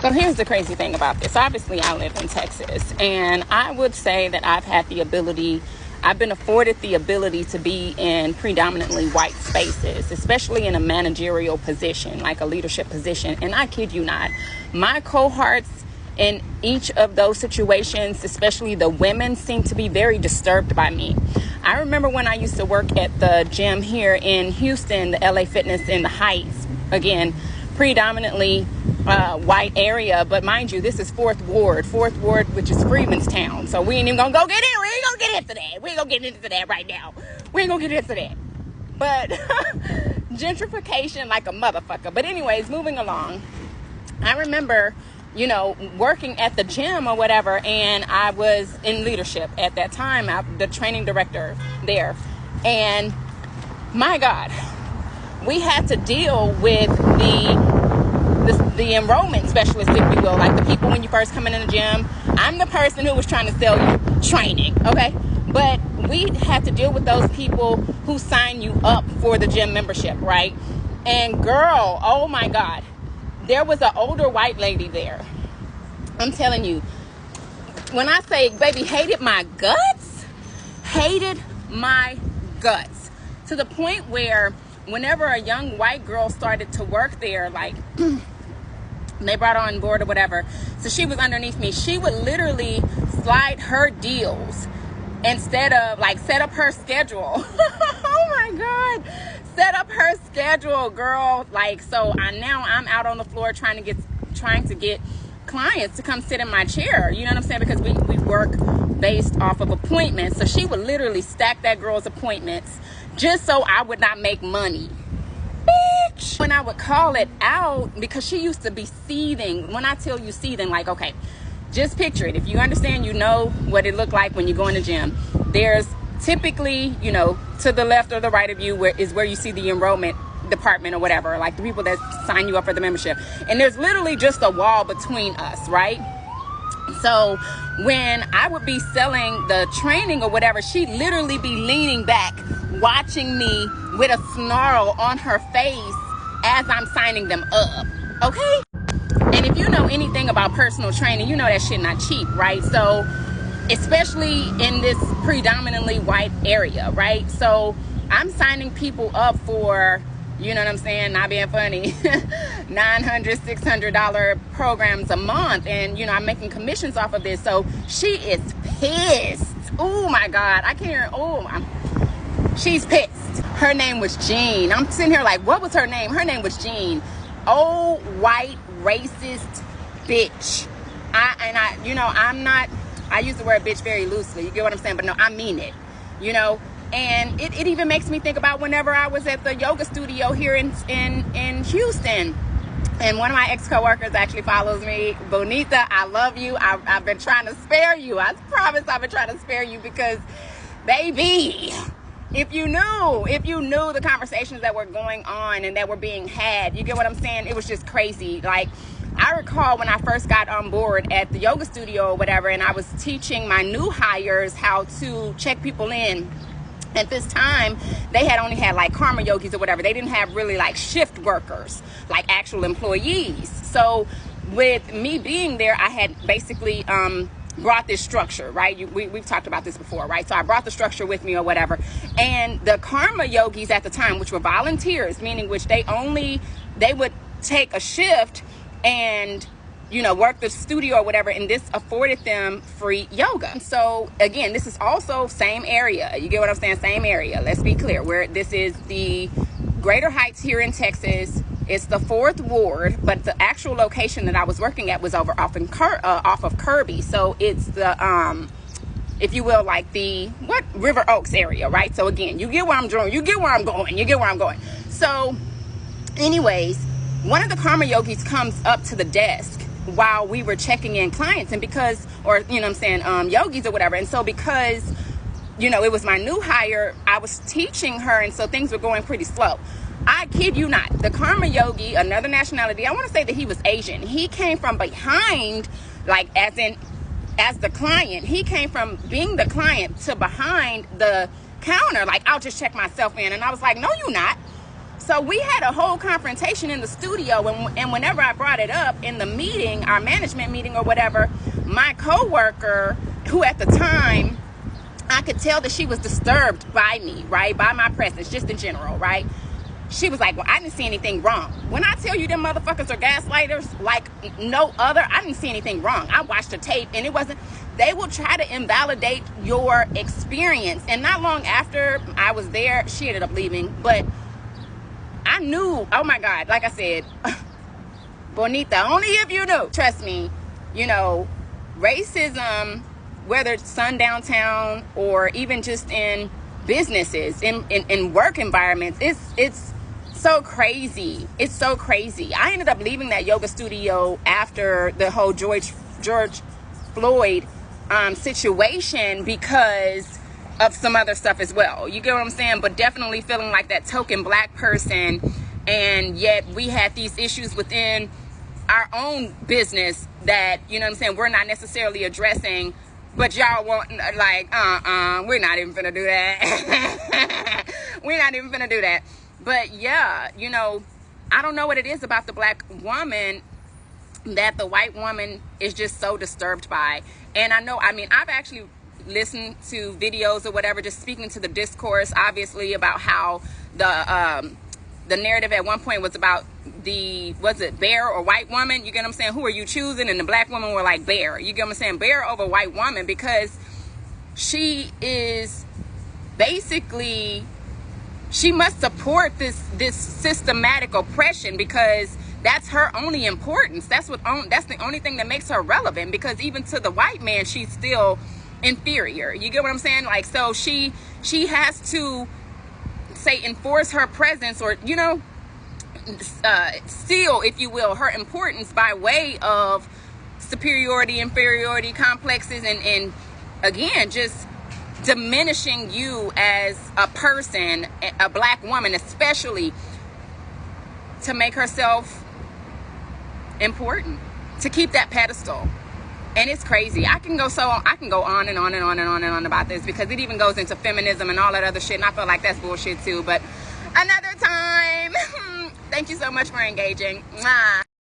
So here's the crazy thing about this. Obviously, I live in Texas, and I would say that I've been afforded the ability to be in predominantly white spaces, especially in a managerial position, like a leadership position. And I kid you not, my cohorts in each of those situations, especially the women, seem to be very disturbed by me. I remember when I used to work at the gym here in Houston, the LA Fitness in the Heights, again, predominantly white area, but mind you, this is Fourth Ward, which is Freemanstown. So we ain't even gonna go get in. We ain't gonna get into that. We ain't gonna get into that right now. We ain't gonna get into that. But gentrification like a motherfucker. But anyways, moving along. I remember, working at the gym or whatever, and I was in leadership at that time. I'm the training director there, and my God, we had to deal with the enrollment specialist, if you will, like the people when you first come in the gym. I'm the person who was trying to sell you training, okay? But we had to deal with those people who sign you up for the gym membership, right? And girl, oh my God, there was an older white lady there. I'm telling you, when I say baby hated my guts, to the point where whenever a young white girl started to work there, like they brought her on board or whatever, so she was underneath me, she would literally slide her deals instead of like set up her schedule. Oh my God, set up her schedule, girl. Like, so now I'm out on the floor trying to get clients to come sit in my chair, you know what I'm saying, because we work based off of appointments. So she would literally stack that girl's appointments just so I would not make money. Bitch. When I would call it out, because she used to be seething. When I tell you seething, like, okay, just picture it. If you understand, you know what it looked like when you go in the gym. There's typically, to the left or the right of you where you see the enrollment department or whatever, like the people that sign you up for the membership. And there's literally just a wall between us, right? So when I would be selling the training or whatever, she'd literally be leaning back, watching me with a snarl on her face as I'm signing them up, okay? And if you know anything about personal training, you know that shit not cheap, right? So especially in this predominantly white area, right? So I'm signing people up for, you know what I'm saying, not being funny, $900, $600 programs a month. And, I'm making commissions off of this. So she is pissed. Oh, my God. I can't. She's pissed. Her name was Jean. I'm sitting here like, what was her name? Her name was Jean. Old, white, racist bitch. I use the word bitch very loosely. You get what I'm saying? But no, I mean it, And it even makes me think about whenever I was at the yoga studio here in Houston. And one of my ex-coworkers actually follows me. Bonita, I love you. I've been trying to spare you. I promise I've been trying to spare you because, baby, if you knew the conversations that were going on and that were being had, you get what I'm saying? It was just crazy. Like, I recall when I first got on board at the yoga studio or whatever, and I was teaching my new hires how to check people in. At this time, they had only had like karma yogis or whatever. They didn't have really like shift workers, like actual employees. So with me being there, I had basically brought this structure, right? We've talked about this before, right? So I brought the structure with me or whatever. And the karma yogis at the time, which were volunteers, meaning which they would take a shift and work the studio or whatever, and this afforded them free yoga. So again, this is also same area. You get what I'm saying? Same area. Let's be clear. This is the Greater Heights here in Texas. It's the 4th Ward, but the actual location that I was working at was off of Kirby. So it's the if you will, like the River Oaks area, right? So again, you get where I'm going. You get where I'm going. So anyways, one of the karma yogis comes up to the desk while we were checking in clients, and because, yogis or whatever. And so because, it was my new hire, I was teaching her, and so things were going pretty slow. I kid you not, the karma yogi, another nationality, I want to say that he was Asian. He came from behind, like as the client. He came from being the client to behind the counter, like, I'll just check myself in. And I was like, no, you're not. So we had a whole confrontation in the studio, and whenever I brought it up in the meeting, our management meeting or whatever, my coworker, who at the time, I could tell that she was disturbed by me, right? By my presence, just in general, right? She was like, well, I didn't see anything wrong. When I tell you them motherfuckers are gaslighters like no other, I didn't see anything wrong. I watched the tape and it wasn't, they will try to invalidate your experience. And not long after I was there, she ended up leaving, but I knew, oh my God, like I said, Bonita, only if you knew. Trust me, you know, racism, whether it's Sundown Town or even just in businesses, in work environments, it's so crazy. It's so crazy. I ended up leaving that yoga studio after the whole George Floyd situation because of some other stuff as well. You get what I'm saying? But definitely feeling like that token black person, and yet we had these issues within our own business that, you know what I'm saying, we're not necessarily addressing, but y'all want, like, we're not even finna do that. We're not even finna do that. But yeah, you know, I don't know what it is about the black woman that the white woman is just so disturbed by. And I know, I mean, I've actually listened to videos or whatever, just speaking to the discourse, obviously, about how the narrative at one point was about was it bear or white woman? You get what I'm saying? Who are you choosing? And the black women were like bear. You get what I'm saying? Bear over white woman, because she is basically, she must support this systematic oppression, because that's her only importance. That's the only thing that makes her relevant, because even to the white man, she's still inferior. You get what I'm saying? Like, so she has to say enforce her presence, or, you know, seal, if you will, her importance by way of superiority, inferiority complexes, and again, just diminishing you as a person, a black woman especially, to make herself important, to keep that pedestal. And it's crazy. I can go on and on and on and on and on about this, because it even goes into feminism and all that other shit, and I feel like that's bullshit too. But another time. Thank you so much for engaging. Mwah.